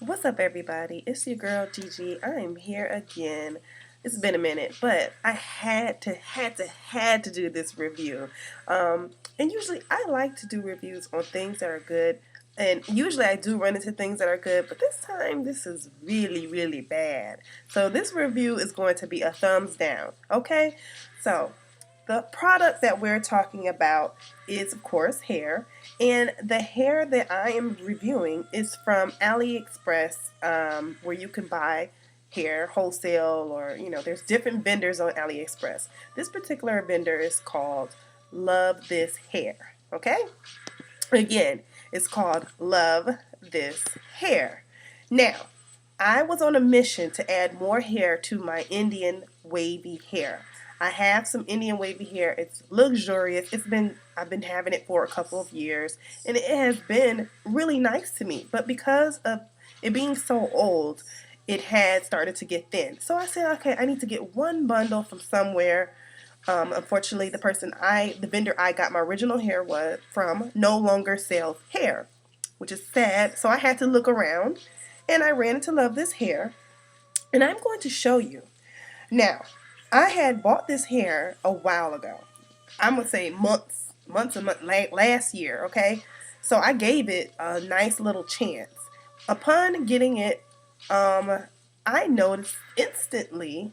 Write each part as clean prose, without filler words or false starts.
What's up, everybody? It's your girl Gigi. I am here again. It's been a minute, but I had to do this review. And usually I like to do reviews on things that are good, and usually I do run into things that are good, but this time this is really bad. So this review is going to be a thumbs down. Okay, so the product that we're talking about is, of course, hair. And the hair that I am reviewing is from AliExpress, where you can buy hair wholesale, or, there's different vendors on AliExpress. This particular vendor is called Love This Hair. Okay? Again, it's called Love This Hair. Now, I was on a mission to add more hair to my Indian wavy hair. I have some Indian wavy hair. It's luxurious. I've been having it for a couple of years, and it has been really nice to me. But because of it being so old, it had started to get thin. So I said, okay, I need to get one bundle from somewhere. Unfortunately, the vendor I got my original hair was from no longer sells hair, which is sad. So I had to look around, and I ran into Love This Hair, and I'm going to show you. Now, I had bought this hair a while ago. I'm gonna say months and months last year. Okay, so I gave it a nice little chance. Upon getting it, I noticed instantly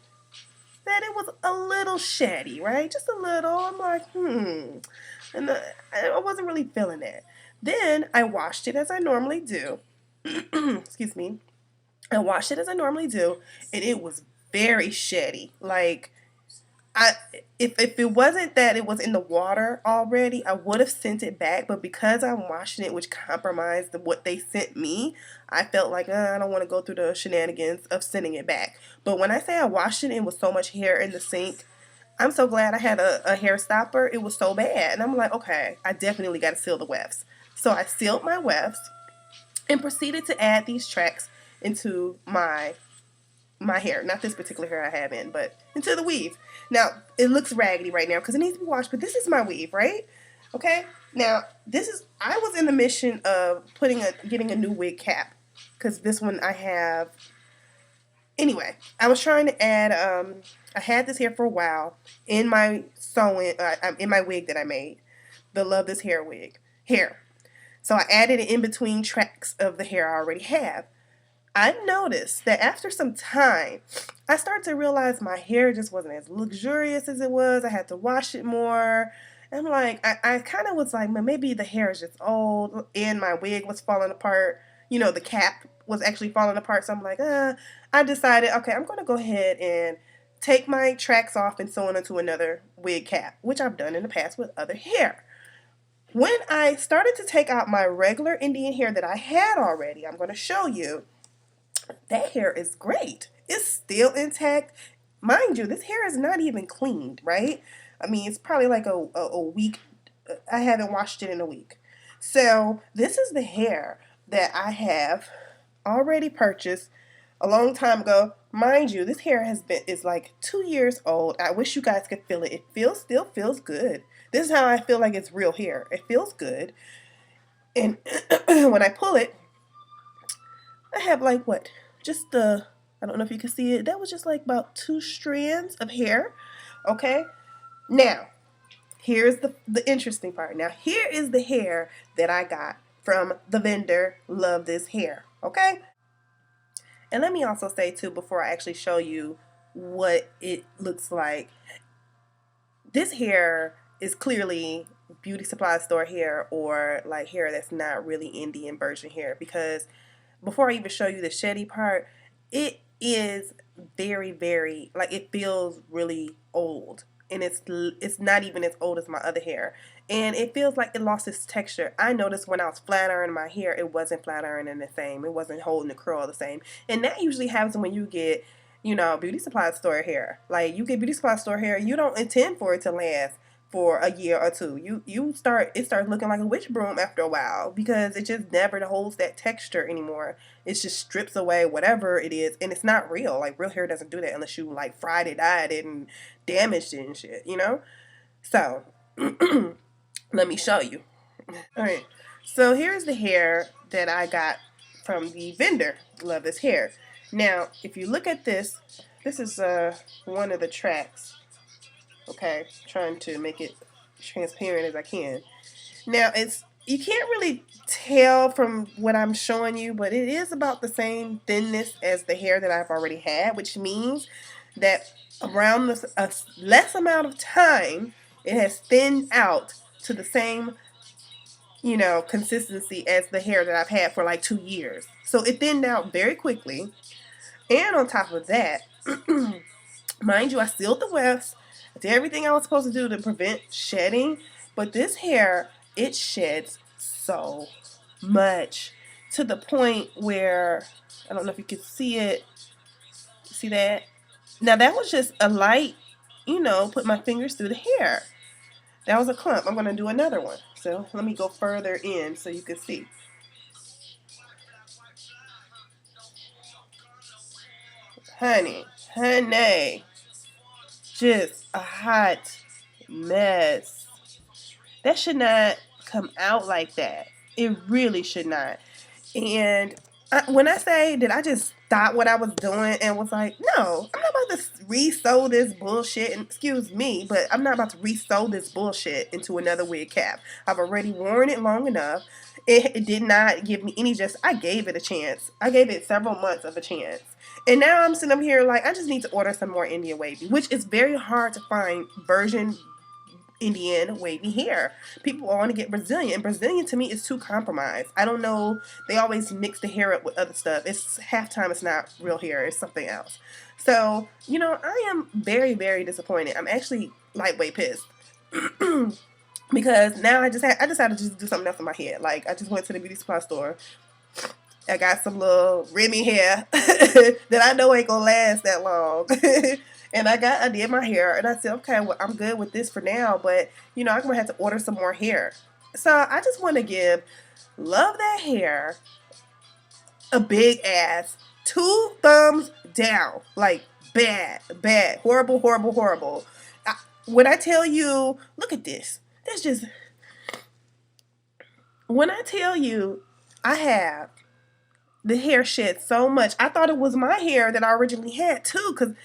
that it was a little shady, right? Just a little. I'm like, and I wasn't really feeling it. Then I washed it as I normally do. Excuse me. I washed it as I normally do, and it was very shady. Like, I if it wasn't that it was in the water already, I would have sent it back. But because I'm washing it, which compromised what they sent me, I felt like I don't want to go through the shenanigans of sending it back. But when I say I washed it, it was so much hair in the sink. I'm so glad I had a hair stopper. It was so bad, and I'm like, okay, I definitely got to seal the wefts. So I sealed my wefts and proceeded to add these tracks into my hair, not this particular hair I have in, but into the weave. Now, it looks raggedy right now because it needs to be washed, but this is my weave, right? Okay? Now, I was in the mission of getting a new wig cap because this one I have. Anyway, I was trying to add, I had this hair for a while in my in my wig that I made, the Love This hair. So I added it in between tracks of the hair I already have. I noticed that after some time, I started to realize my hair just wasn't as luxurious as it was. I had to wash it more. And I'm like, I kind of was like, "Man, maybe the hair is just old and my wig was falling apart. The cap was actually falling apart." So I'm like, I decided, okay, I'm going to go ahead and take my tracks off and sew it into another wig cap, which I've done in the past with other hair. When I started to take out my regular Indian hair that I had already, I'm going to show you that hair is great. It's still intact. Mind you, this hair is not even cleaned, right? I mean, it's probably like a week. I haven't washed it in a week. So this is the hair that I have already purchased a long time ago. Mind you, this hair is like 2 years old. I wish you guys could feel it. Still feels good. This is how I feel like it's real hair. It feels good. And when I pull it, I have like what? Just I don't know if you can see it. That was just like about 2 strands of hair. Okay? Now, here's the interesting part. Now, here is the hair that I got from the vendor Love This Hair. Okay? And let me also say too, before I actually show you what it looks like, this hair is clearly beauty supply store hair, or like hair that's not really Indian version hair, because before I even show you the shady part, it is very, like, it feels really old, and it's not even as old as my other hair, and it feels like it lost its texture. I noticed when I was flat ironing my hair, it wasn't flat ironing the same. It wasn't holding the curl the same, and that usually happens when you get beauty supply store hair. Like, you get beauty supply store hair, you don't intend for it to last for a year or two. It starts looking like a witch broom after a while, because it just never holds that texture anymore. It just strips away whatever it is, and it's not real. Like, real hair doesn't do that unless you like fried it, dyed it, and damaged it and shit. So let me show you. All right. So here's the hair that I got from the vendor. Love this hair. Now, if you look at this, this is one of the tracks. Okay, trying to make it transparent as I can. Now, it's you can't really tell from what I'm showing you, but it is about the same thinness as the hair that I've already had, which means that around a less amount of time, it has thinned out to the same, consistency as the hair that I've had for like 2 years. So it thinned out very quickly. And on top of that, mind you, I sealed the wefts. I did everything I was supposed to do to prevent shedding. But this hair, it sheds so much to the point where, I don't know if you can see it. See that? Now that was just a light, put my fingers through the hair. That was a clump. I'm going to do another one. So let me go further in so you can see. Honey, just a hot mess. That should not come out like that. It really should not. And when I say that I just stopped what I was doing and was like, no, I'm not about to re-sew this bullshit. And excuse me, but I'm not about to re-sew this bullshit into another wig cap. I've already worn it long enough. It did not give me any I gave it a chance. I gave it several months of a chance. And now I'm sitting up here like, I just need to order some more Indian Wavy, which is very hard to find Virgin Indian Wavy hair. People want to get Brazilian. And Brazilian to me is too compromised. I don't know. They always mix the hair up with other stuff. It's half time it's not real hair. It's something else. So, I am very, very disappointed. I'm actually lightweight pissed. Because now I decided to just do something else in my head. Like, I just went to the beauty supply store. I got some little Remy hair that I know ain't gonna last that long. And I did my hair, and I said, okay, well, I'm good with this for now, but, I'm going to have to order some more hair. So I just want to give Love That Hair a big ass 2 thumbs down. Like, bad, horrible, horrible, horrible. When I tell you, look at this. That's just, when I tell you I have the hair shed so much, I thought it was my hair that I originally had too, because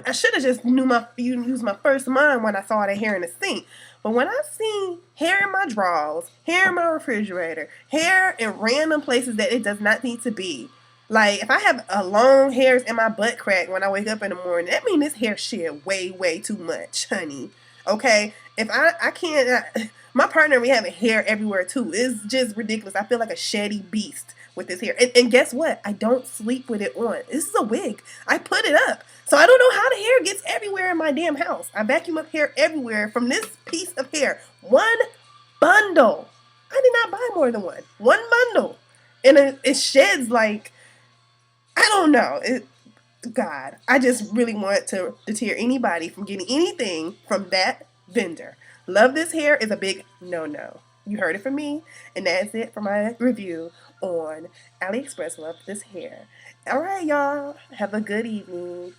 I should have just used my first mind when I saw the hair in the sink. But when I seen hair in my drawers, hair in my refrigerator, hair in random places that it does not need to be. Like, if I have long hairs in my butt crack when I wake up in the morning, that means this hair shed way, way too much, honey. Okay? If I can't, my partner, we have hair everywhere too. It's just ridiculous. I feel like a sheddy beast with this hair. And guess what? I don't sleep with it on. This is a wig. I put it up. So I don't know how the hair gets everywhere in my damn house. I vacuum up hair everywhere from this piece of hair. One bundle. I did not buy more than one. One bundle. And it sheds like, I don't know. God, I just really want to deter anybody from getting anything from that vendor. Love This Hair is a big no-no. You heard it from me, and that's it for my review on AliExpress Love This Hair. All right, y'all. Have a good evening.